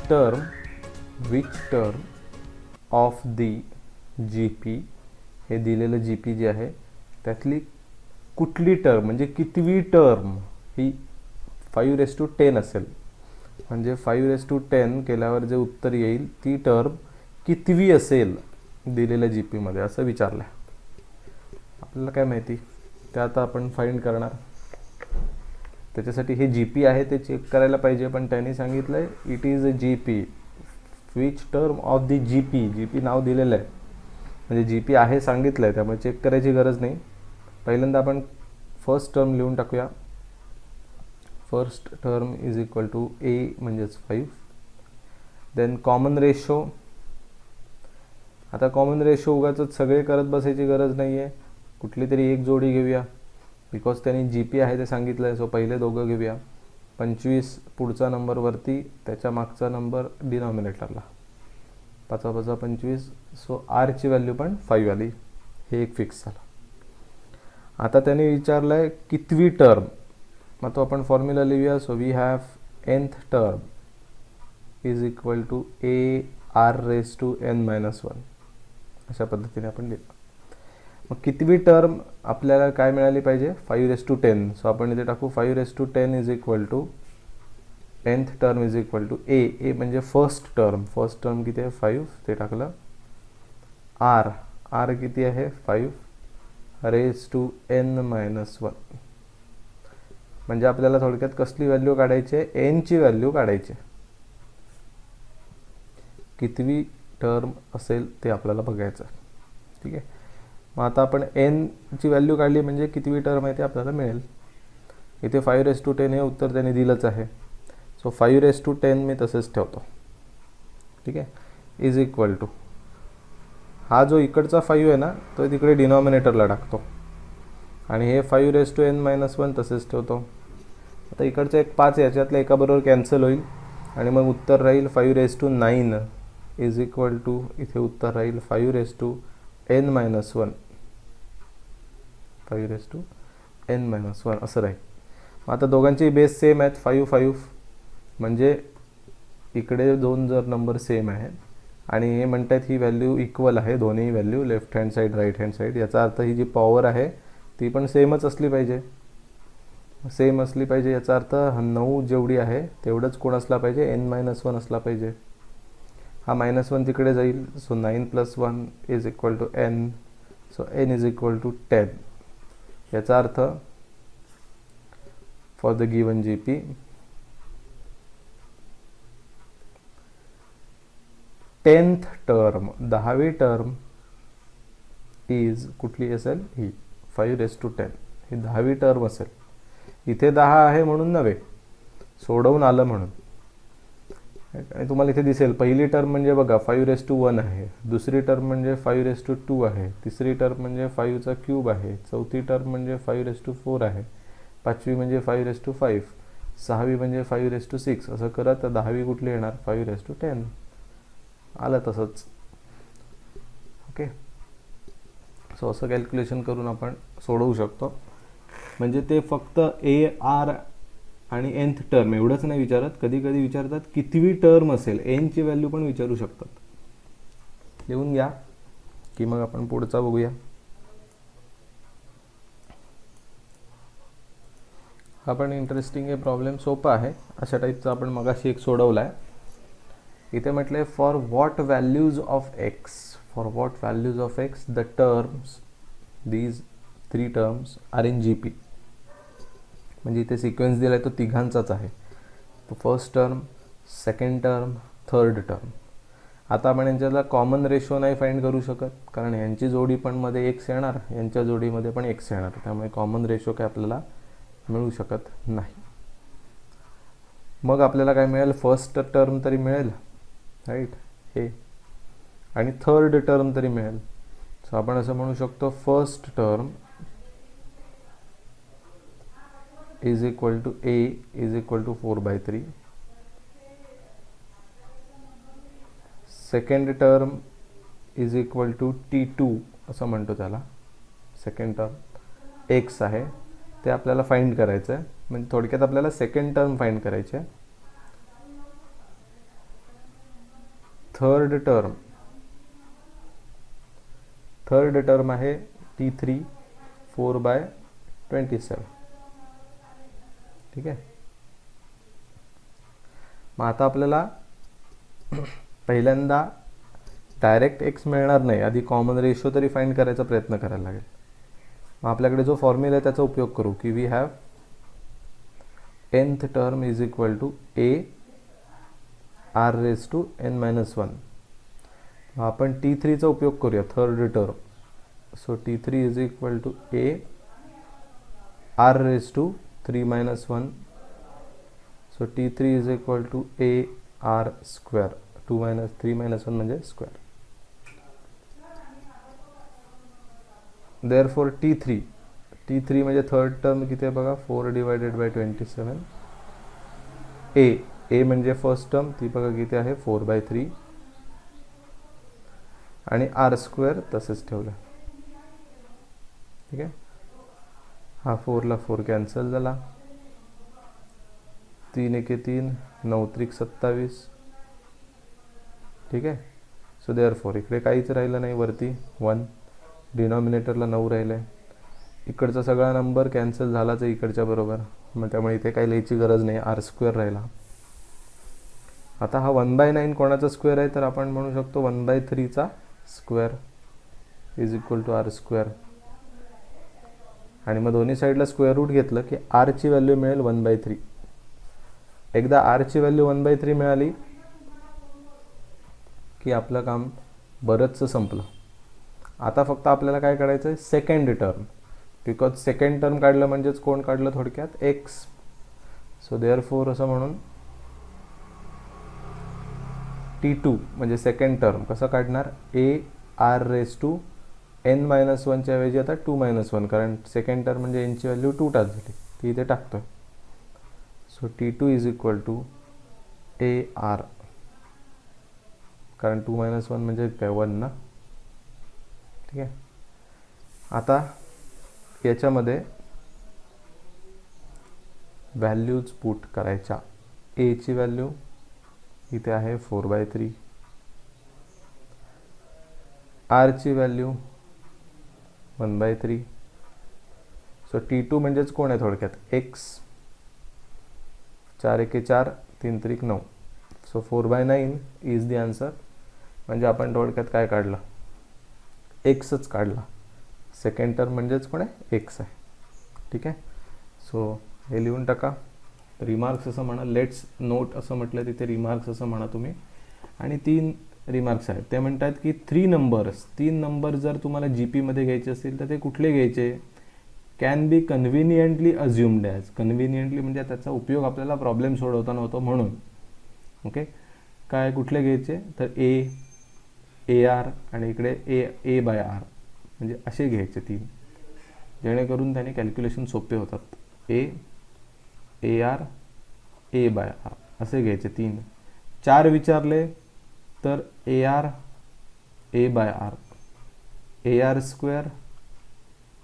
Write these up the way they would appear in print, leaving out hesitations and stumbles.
Term of the G P, हे दिलेलं G P जे आहे त्यातली कुठली टर्म म्हणजे कितवी टर्म ही 5/10 असेल, म्हणजे 5/10 केल्यावर जे उत्तर येईल ती टर्म कितवी असेल दिलेल्या जी पीमध्ये असं विचारलं आहे. आपल्याला काय माहिती ते आता आपण फाइंड करणार. त्याच्यासाठी हे जी पी आहे ते चेक करायला पाहिजे, पण त्यांनी सांगितलं आहे it is a G P, which term of the G P, G P नाव दिलेलं आहे म्हणजे जी पी आहे सांगितलं आहे, त्यामुळे चेक करायची गरज नाही. पहिल्यांदा आपण फर्स्ट टर्म लिहून टाकूया. First term is equal to A म्हणजेच 5. Then common ratio. आता कॉमन रेशो उगाच सगळे करत बसायची गरज नाही आहे, कुठली तरी एक जोडी घेऊया बिकॉज त्यांनी जी पी आहे ते सांगितलं आहे. सो पहिले दोघं घेऊया. 25 पुढचा नंबर वरती, त्याच्या मागचा नंबर डिनॉमिनेटरला, 5 25. सो आरची व्हॅल्यू पण 5 आली, हे एक फिक्स झालं. आता त्याने विचारलं आहे कितवी टर्म, मग तो आपण फॉर्म्युला लिहूया. So we have nth term is equal to a r raise to n-1, अशा पद्धतीने आपण लिहिलं. मग कितवी टर्म आपल्याला काय मिळाली पाहिजे, 5/10. सो आपण इथे टाकू 5/10 is equal to nth term is equal to A, A म्हणजे फर्स्ट टर्म किती आहे 5, ते टाकलं. आर किती आहे 5 रेज टू n-1, म्हणजे आपल्याला थोडक्यात कसली व्हॅल्यू काढायची आहे, एन ची व्हॅल्यू काढायची. कितवी टर्म असेल ते आपल्याला बघायचं. ठीक आहे, मग आता आपण एन ची व्हॅल्यू काढली म्हणजे कितवी टर्म आहे ते आपल्याला मिळेल. इथे 5/10 हे उत्तर त्याने दिलंच आहे. सो 5/10 मी तसंच ठेवतो. ठीक आहे, इज इक्वल टू हा जो इकडचा 5 आहे ना तो तिकडे डिनॉमिनेटरला टाकतो आणि हे 5/n-1 तसेच ठेवतो. आता इकडचं एक 5 याच्यातल्या एकाबरोबर कॅन्सल होईल आणि मग उत्तर राहील 5/9 इज इक्वल टू, इथे उत्तर राहील 5/n-1, 5/n-1 असं राहील. मग आता दोघांची बेस सेम आहेत 5 5, म्हणजे इकडे दोन जर नंबर सेम आहेत आणि हे म्हणतात ही व्हॅल्यू इक्वल आहे, दोन्ही value left hand side right hand side, याचा अर्थ ही जी पॉवर आहे ती पण सेमच असली पाहिजे. सेम असली पाहिजे याचा अर्थ 9 जेवढी आहे तेवढंच कोण असला पाहिजे, n-1 असला पाहिजे. हा -1 तिकडे जाईल. So 9 + 1 is equal to n. So n is equal to 10. याचा अर्थ for the given G P 10th term, 10वी टर्म इज कुठली असेल, ही 5/10, ही 10वी टर्म असेल. इथे 10 आहे म्हणून नव्हे, सोडवून आलं म्हणून. आणि तुम्हाला इथे दिसेल पहिली टर्म म्हणजे बघा 5/1 आहे, दुसरी टर्म म्हणजे 5/2 आहे, तिसरी टर्म म्हणजे 5चा क्यूब आहे, चौथी टर्म म्हणजे 5/4 आहे, पाचवी म्हणजे 5/5, सहावी म्हणजे 5/6, असं करत 10वी कुठली येणार 5/10 आलं तसंच. ओके, सो असं कॅल्क्युलेशन करून आपण सोडवू शकतो. म्हणजे ते फक्त ए आर आणि nth टर्म एवढंच नाही विचारत, कधी कधी विचारतात कितवी टर्म असेल, एनची व्हॅल्यू पण विचारू शकतात. लिहून घ्या की मग आपण पुढचा बघूया. हा पण इंटरेस्टिंग आहे प्रॉब्लेम, सोपा आहे. अशा टाईपचा आपण मगाशी एक सोडवला आहे. इथे म्हटलंय for what values of x the terms these 3 terms are in G P. म्हणजे इथे सिक्वेन्स दिला आहे तो तिघांचाच आहे. तो first term, second term, third term. आता आपण यांच्याला कॉमन रेशो नाही फाइंड करू शकत, कारण यांची जोडी पण मध्ये एक्स येणार, यांच्या जोडीमध्ये पण एक्स येणार, त्यामुळे कॉमन रेशो काय आपल्याला मिळू शकत नाही. मग आपल्याला काय मिळेल, फर्स्ट टर्म तरी मिळेल, राईट, हे, आणि थर्ड टर्म तरी मिळेल. सो आपण असं म्हणू शकतो first term is equal to a is equal to 4/3. Second term is equal to T2 असं म्हणतो त्याला. सेकंड टर्म एक्स आहे ते आपल्याला फाइंड करायचं आहे. म्हणजे थोडक्यात आपल्याला सेकंड टर्म फाइंड करायची आहे. थर्ड टर्म आहे T3 4/27. ठीक आहे. मग आता आपल्याला पहिल्यांदा डायरेक्ट एक्स मिळणार नाही, आधी कॉमन रेशो तरी फाइंड करायचा प्रयत्न करायला लागेल. मग आपल्याकडे जो फॉर्म्युला आहे त्याचा उपयोग करू की we have nth term is equal to a r⁻n-1. आपण T3 चा उपयोग करूया, third term. So T3 is equal to a r⁻3-1. So T3 is equal to a r square. 3-1 म्हणजे स्क्वेअर. देअरफॉर T3 म्हणजे थर्ड टर्म किती आहे बघा, 4/27. a म्हणजे फर्स्ट टर्म, ती बघा किती आहे 4/3. आणि r स्क्वेअर तसेच ठेवलं. ठीक आहे. हा 4 ला 4 कॅन्सल झाला. 3 एके 3, 9 त्रिक 27. ठीक आहे. सो देअरफॉर इकडे काहीच राहिलं नाही, वरती 1, डिनॉमिनेटरला 9 राहिलं आहे. इकडचा सगळा नंबर कॅन्सल झालाच आहे इकडच्या बरोबर, मग त्यामुळे इथे काही लिहायची गरज नाही, r स्क्वेअर राहिला. आता हा 1/9 कोणाचा स्क्वेअर आहे, तर आपण म्हणू शकतो 1/3 चा square is equal to r square. आणि मग दोन्ही साईडला स्क्वेअर रूट घेतलं की r ची व्हॅल्यू मिळेल 1/3. एकदा r ची व्हॅल्यू 1/3 मिळाली की आपलं काम बरंचसं संपलं. आता फक्त आपल्याला काय काढायचं आहे, second term. Because second term काढलं म्हणजेच कोण काढलं, थोडक्यात एक्स. सो देअरफॉर असं म्हणून T2 म्हणजे सेकंड टर्म कसं काढणार, a r⁻n-1 च्या ऐवजी आता 2-1, कारण सेकंड टर्म म्हणजे n ची व्हॅल्यू 2 टाच झाली, ती इथे टाकतोय. So T2 is equal to a r, कारण 2-1 म्हणजे काय 1 ना. ठीक आहे. आता याच्यामध्ये व्हॅल्यूज पुट करायच्या. a ची व्हॅल्यू इथे आहे 4/3, r ची व्हॅल्यू 1/3. सो T2 म्हणजेच कोण आहे, थोडक्यात x. 4 एके 4, 3 त्रिक 9. So 4/9 is the answer. म्हणजे आपण थोडक्यात काय काढलं, एक्सच काढला. सेकंड टर्म म्हणजेच कोण आहे, एक्स आहे. ठीक आहे. सो हे लिहून टाका. रिमार्क्स असं म्हणा, लेट्स नोट असं म्हटलं तिथे रिमार्क्स असं म्हणा तुम्ही. आणि 3 रिमार्क्स आहेत. ते म्हणतात की 3 नंबर जर तुम्हाला GP मध्ये घ्यायचे असतील तर ते कुठले घ्यायचे, can be conveniently assumed as. Conveniently म्हणजे त्याचा उपयोग आपल्याला प्रॉब्लेम सोडवताना होतो म्हणून. ओके. काय कुठले घ्यायचे, तर AR आणि इकडे A/R म्हणजे असे घ्यायचे 3, जेणेकरून त्याने कॅल्क्युलेशन सोपे होतात. AR A/R असे घ्यायचे 3. 4 विचारले तर AR A/R, AR square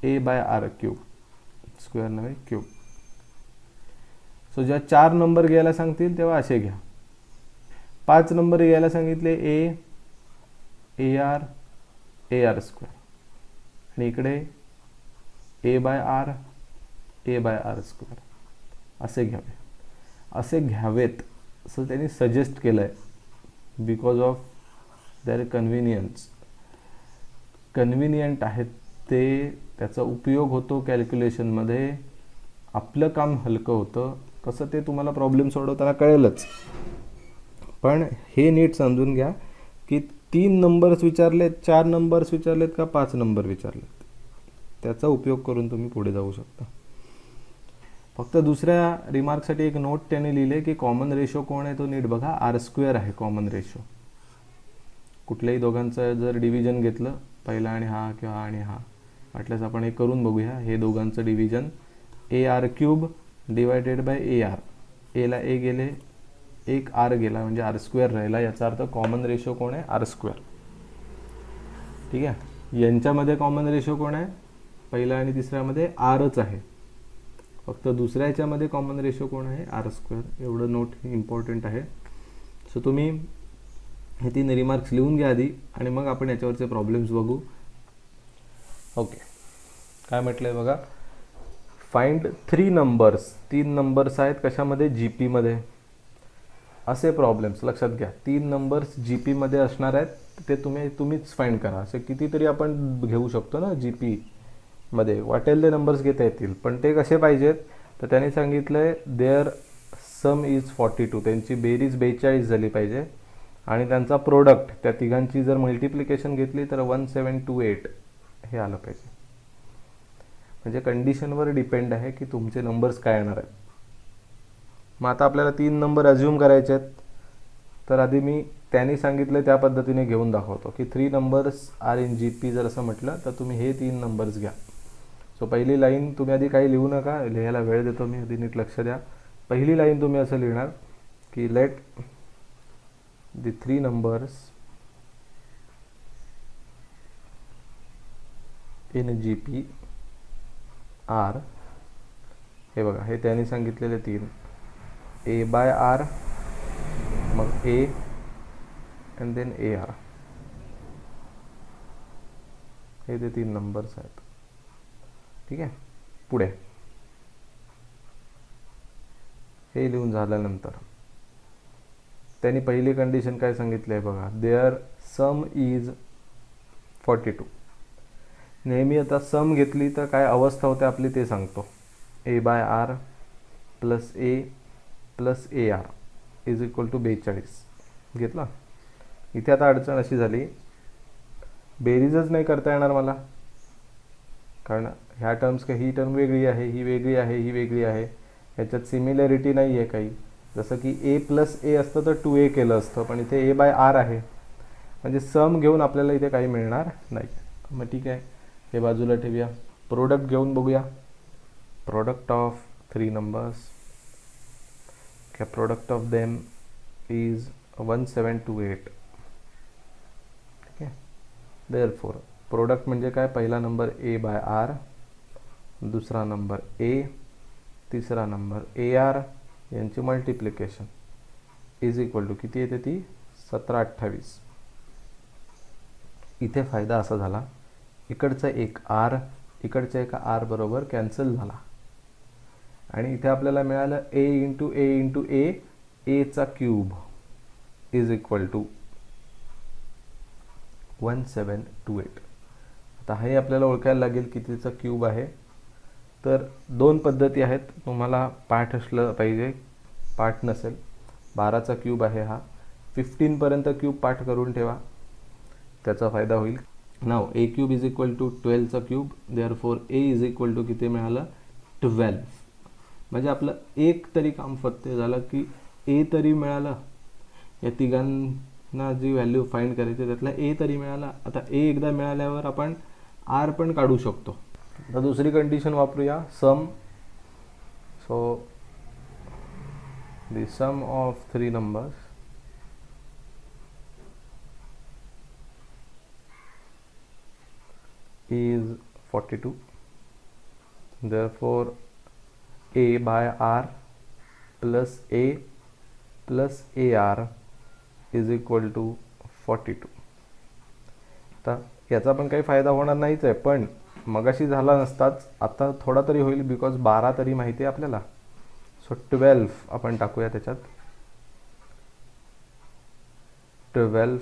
A/R cube, square नव्हे क्यूब. सो जेव्हा 4 नंबर घ्यायला सांगतील तेव्हा असे घ्या. 5 नंबर घ्यायला सांगितले AR स्क्वेअर आणि इकडे A/R स्क्वेअर असे घ्यावेत असं त्यांनी सजेस्ट केलं आहे. बिकॉज ऑफ देअर कन्व्हिनियंट आहेत ते, त्याचा उपयोग होतो कॅल्क्युलेशनमध्ये, आपलं काम हलकं होतं. कसं ते तुम्हाला प्रॉब्लेम सोडवताना कळेलच. पण हे नीट समजून घ्या की 3 नंबर्स विचारलेत, 4 नंबर्स विचारलेत का 5 नंबर विचारलेत, त्याचा उपयोग करून तुम्ही पुढे जाऊ शकता. फक्त दुसऱ्या रिमार्कसाठी एक नोट त्याने लिहिले की कॉमन रेशो कोण आहे तो नीट बघा, R स्क्वेअर आहे कॉमन रेशो. कुठल्याही दोघांचं जर डिव्हिजन घेतलं, पहिला आणि हा किंवा हा आणि हा, वाटल्यास आपण हे करून बघूया. हे दोघांचं division AR cube divided by AR. एला A गेले, एक R गेला म्हणजे R स्क्वेअर राहिला. याचा अर्थ कॉमन रेशो कोण आहे, R स्क्वेअर. ठीक आहे. यांच्यामध्ये कॉमन रेशो कोण आहे, पहिल्या आणि तिसऱ्यामध्ये Rच आहे. फक्त दुसऱ्या याच्यामध्ये कॉमन रेशो कोण आहे, R स्क्वेअर. एवढं नोट इम्पॉर्टंट आहे. सो तुम्ही हे 3 रिमार्क्स लिहून घ्या आधी आणि मग आपण याच्यावरचे प्रॉब्लेम्स बघू. ओके, काय म्हटलंय बघा, फाइंड 3 नंबर्स. 3 नंबर्स आहेत कशामध्ये, जी पीमध्ये. असे प्रॉब्लेम्स लक्षात घ्या, 3 नंबर्स जी पीमध्ये असणार आहेत, ते तुम्हीच फाइंड करा. असे कितीतरी आपण घेऊ शकतो ना जी पीमध्ये, वाटेल ते नंबर्स घेता येतील, पण ते कसे पाहिजेत. तर त्यांनी सांगितलंय देअर सम इज 42, त्यांची बेरीज 42 झाली पाहिजे आणि त्यांचा प्रोडक्ट त्या तिघांची जर मल्टिप्लिकेशन घेतली तर 1728 हे आलं पाहिजे. म्हणजे कंडिशनवर डिपेंड आहे की तुमचे नंबर्स काय येणार आहेत. मग आता आपल्याला 3 नंबर अज्युम करायचे आहेत, तर आधी मी त्यांनी सांगितलं त्या पद्धतीने घेऊन दाखवतो की 3 numbers are in G P. जर असं म्हटलं तर तुम्ही हे 3 नंबर्स घ्या. सो पहिली लाईन तुम्ही आधी काही लिहू नका, लिहायला वेळ देतो मी, आधी नीट लक्ष द्या. पहिली लाईन तुम्ही असं लिहिणार की let the 3 numbers in G P are. हे बघा, हे त्यांनी सांगितलेले 3, ए बाय आर, मग a and then a r. हे ते 3 नंबर्स आहेत. ठीक आहे, पुढे हे लिहून झाल्यानंतर त्यांनी पहिली कंडिशन काय सांगितली आहे बघा, देअर सम इज 42. नेहमी आता सम घेतली तर काय अवस्था होते आपली ते सांगतो. A by R plus A plus A R is equal to 42 घेतला. इथे आता अडचण अशी झाली, बेरीजच नाही करता येणार मला, कारण ह्या टर्म्स का ही टर्म वेगळी आहे, ही वेगळी आहे, ही वेगळी आहे, ह्याच्यात सिमिलॅरिटी नाही आहे काही. जसं की ए प्लस ए असतं तर 2a केलं असतं, पण इथे ए बाय आर आहे, म्हणजे सम घेऊन आपल्याला इथे काही मिळणार नाही. मग ठीक आहे, हे बाजूला ठेवूया. प्रोडक्ट घेऊन बघूया. Product of 3 numbers, product of them is 1728. ठीक आहे, देअरफॉर प्रोडक्ट म्हणजे काय, पहिला नंबर ए बाय आर, दुसरा नंबर ए, तिसरा नंबर ए आर, यांची मल्टिप्लिकेशन इज इक्वल टू किती येते ती 1728. इथे फायदा असा झाला, इकडचा एक आर इकडच्या एका आर बरोबर कॅन्सल झाला आणि इथे आपल्याला मिळालं ए इंटू ए इंटू ए, एचा क्यूब इज इक्वल टू 1728. आता हे आपल्याला ओळखायला लागेल कितीचा क्यूब आहे. तर 2 पद्धती आहेत, तुम्हाला पाठ असलं पाहिजे, पाठ नसेल 12चा क्यूब आहे हा. 15पर्यंत क्यूब पाठ करून ठेवा, त्याचा फायदा होईल. नाव A cube is equal to 12चा cube, therefore A is equal to किती मिळालं 12. म्हणजे आपलं एक तरी काम फत्ते झालं की ए तरी मिळालं, या तिघांना जी व्हॅल्यू फाइंड करायची त्यातला ए तरी मिळाला. आता ए एकदा मिळाल्यावर आपण आर पण काढू शकतो. आता दुसरी कंडिशन वापरूया, sum. So the sum of 3 numbers is 42. Therefore a by r plus a plus ar is equal to 42. आता याचा पण काही फायदा होणार नाहीच आहे, पण मगाशी झाला नसताच, आता थोडा तरी होईल, बिकॉज 12 तरी माहिती आहे आपल्याला. सो 12 आपण टाकूया त्याच्यात, 12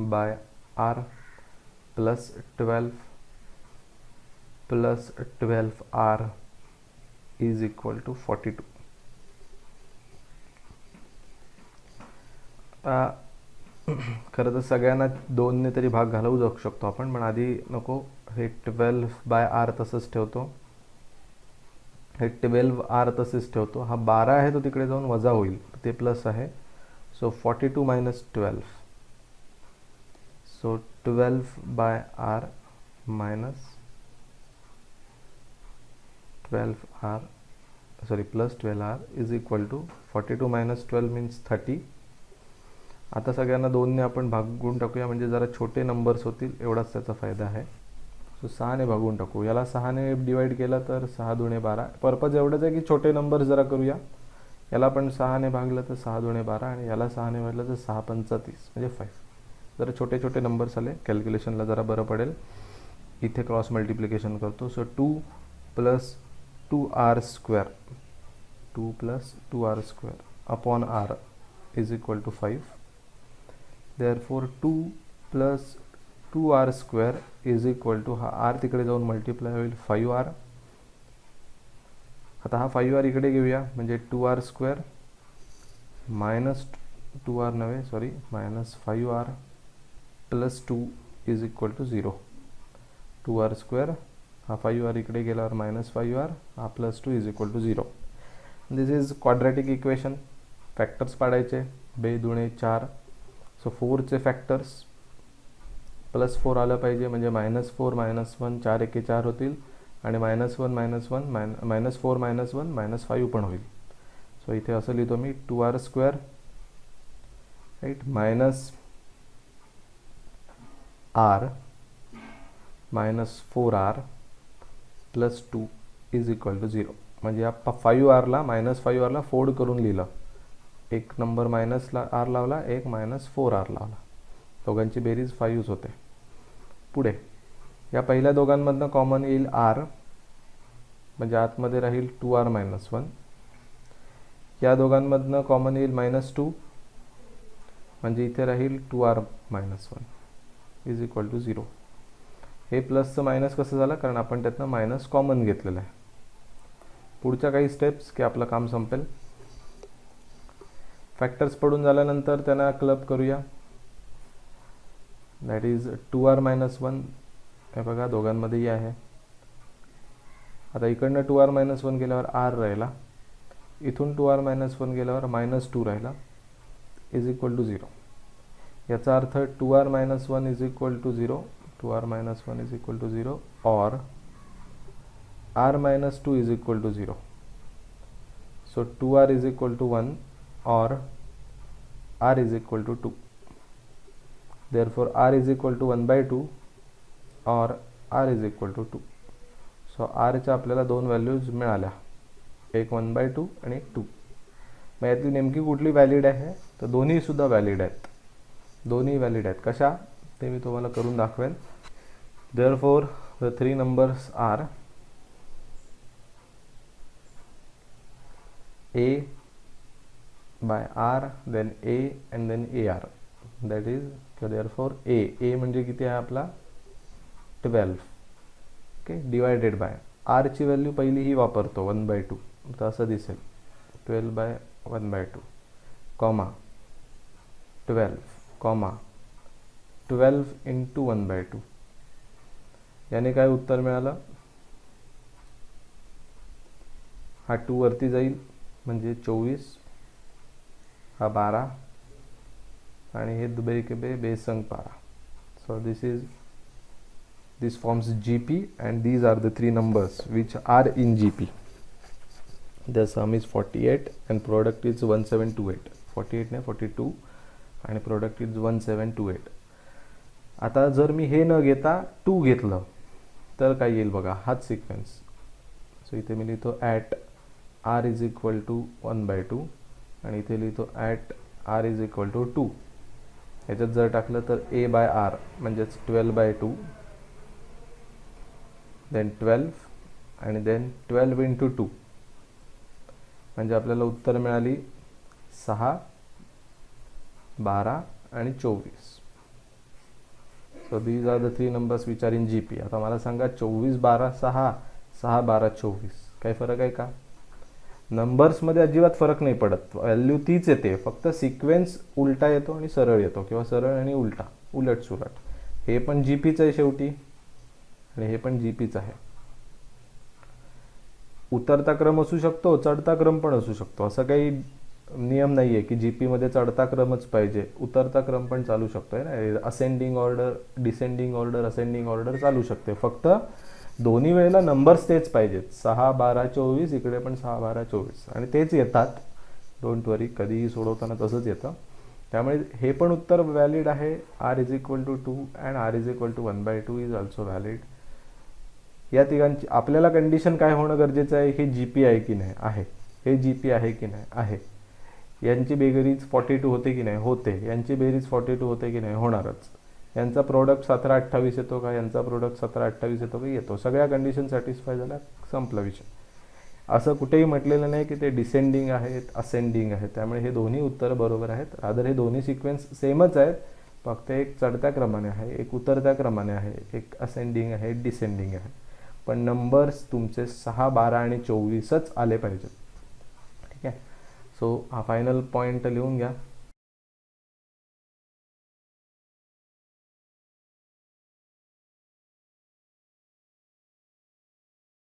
by R plus 12 plus 12r is equal to 42. खरं तर सगळ्यांना 2ने तरी भाग घालवू जाऊ शकतो आपण, पण आधी नको, हे 12 बाय आर तसंच ठेवतो, हे 12r तसेच ठेवतो. हा 12 आहे तो तिकडे जाऊन वजा होईल, ते प्लस आहे. So 42 minus 12, so 12 by r minus 12r, sorry plus 12r is equal to 42 minus 12 means 30. आता सगळ्यांना 2ने आपण भागून टाकूया, म्हणजे जरा छोटे नंबर्स होतील, एवढाच त्याचा फायदा आहे. सो 6ने भागून टाकू, याला 6ने डिवाइड केलं तर 6 दुणे 12. पर्पज एवढंच आहे की छोटे नंबर्स जरा करूया, याला पण 6ने भागलं तर 6 दुणे 12 आणि याला 6ने भागलं तर 6 पंचा 30 म्हणजे 5. जरा छोटे छोटे नंबर्स आले, कॅल्क्युलेशनला जरा बरं पडेल. इथे क्रॉस मल्टिप्लिकेशन करतो. So 2 + 2r² 2 + 2r² upon r is equal to 5. Therefore 2 + 2r² is equal to, हा r तिकडे जाऊन मल्टिप्लाय होईल 5r. आता हा 5r इकडे घेऊया म्हणजे 2r² मायनस 2r नव्हे sorry minus 5r + 2 is equal to 0. 2r² हा 5r इकडे गेल्यावर मायनस 5r हा +2 is equal to 0. This is quadratic equation. Factors पाडायचे, 2 दुणे 4. सो 4चे फॅक्टर्स +4 आलं पाहिजे म्हणजे -4 -1 4 एके 4 होतील आणि -1 -1 -4 -1 -5 पण होईल. सो इथे असं लिहितो मी 2r² right minus r -4r + 2 is equal to 0. म्हणजे या 5rला -5rला फोल्ड करून लिहिलं. एक नंबर मायनसला r लावला, एक -4r लावला. दोघांची बेरीज 5 होते. पुढे या पहिल्या दोघांमधनं कॉमन येईल r म्हणजे आतमध्ये राहील 2r - 1. या दोघांमधनं कॉमन येईल -2 म्हणजे इथे राहील 2r - 1 इज इक्वल टू 0. हे प्लसचं मायनस कसं झालं, कारण आपण त्यातनं मायनस कॉमन घेतलेलं आहे. पुढच्या काही स्टेप्स की आपलं काम संपेल. फॅक्टर्स पडून झाल्यानंतर त्यांना क्लब करूया. दॅट इज 2r - 1 हे बघा दोघांमध्येही आहे. आता इकडनं 2r - 1 गेल्यावर r राहिला, इथून 2r - 1 गेल्यावर -2 राहिला इज इक्वल टू 0. याचा अर्थ 2r - 1 is equal to 0, 2r - 1 is equal to 0 और r - 2 is equal to 0. So 2r is equal to 1 और r is equal to 2. Therefore r is equal to 1/2 और r is equal to 2. So rच्या आपल्याला दोन values मिळाल्या, एक 1/2 आणि एक 2. मग यातली नेमकी कुठली व्हॅलिड आहे, तर दोन्ही सुद्धा व्हॅलिड आहेत. दोन्ही व्हॅलिड आहेत. कशा ते मी तुम्हाला करून दाखवेन. Therefore the three numbers are a by r then a and then ar. That is therefore a म्हणजे किती आहे आपला 12. ओके, डिवायडेड बाय r ची व्हॅल्यू पहिली ही वापरतो 1/2 तर असं दिसेल 12/1/2 कॉमा 12 कॉमा 12 × 1/2. याने काय उत्तर मिळालं, हा 2 वरती जाईल म्हणजे 24, हा 12 आणि हे दुबई के बे बेसंग 12. So this forms GP and these are the three numbers which are in GP. The sum is 48 and product is 1728. 48 ने 42 आणि product is 1728. आता जर मी हे न घेता 2 घेतलं तर काय येईल बघा, हाच सिक्वेन्स. सो इथे मी लिहितो at r is equal to 1/2 आणि इथे लिहितो at r is equal to 2. याच्यात जर टाकलं तर a/r म्हणजेच 12/2 देन 12 आणि देन 12 × 2 म्हणजे आपल्याला उत्तर मिळाली 6, 12 आणि 24. So these are the 3 numbers which are in GP. आता मला सांगा 24 12 6, 6 12 24 काही फरक आहे का? नंबर्समध्ये अजिबात फरक नाही पडत, व्हॅल्यू तीच येते, फक्त सिक्वेन्स उलटा येतो आणि सरळ येतो किंवा सरळ आणि उलटा उलट सुलट. हे पण GPच आहे शेवटी आणि हे पण GPच आहे. उतरता क्रम असू शकतो, चढता क्रम पण असू शकतो. असं काही नियम नाही आहे की GP मध्ये चढता क्रमच पाहिजे, उतरता क्रम पण चालू शकतो आहे ना. Ascending order, descending order, ascending order चालू शकते. फक्त दोन्ही वेळेला नंबर्स तेच पाहिजेत, 6 12 24, इकडे पण 6 12 24 आणि तेच येतात. डोंट वरी, कधीही सोडवताना तसंच येतं. त्यामुळे हे पण उत्तर व्हॅलिड आहे. r is equal to 2 and r is equal to 1/2 is also valid. या तिघांची आपल्याला कंडिशन काय होणं गरजेचं आहे, हे GP आहे की नाही आहे. हे जी पी आहे की नाही, आहे. यांची बेरीज 42 होते की नाही, होते. यांची बेरीज 42 होते की नाही, होणारच. यांचा प्रोडक्ट 17-28 येतो का, यांचा प्रोडक्ट 17-28 येतो का, येतो. सगळ्या कंडिशन सॅटिस्फाय झाल्या, संपला विषय. असं कुठेही म्हटलेलं नाही की ते डिसेंडिंग आहेत, असेंडिंग आहेत. त्यामुळे हे दोन्ही उत्तरं बरोबर आहेत. रादर हे दोन्ही सिक्वेन्स सेमच आहेत, फक्त एक चढत्या क्रमाने आहे, एक उतरत्या क्रमाने आहे, एक असेंडिंग आहे, डिसेंडिंग आहे. पण नंबर्स तुमचे 6, 12 आणि 24च आले पाहिजेत. ठीक आहे. सो हा फायनल पॉईंट लिहून घ्या.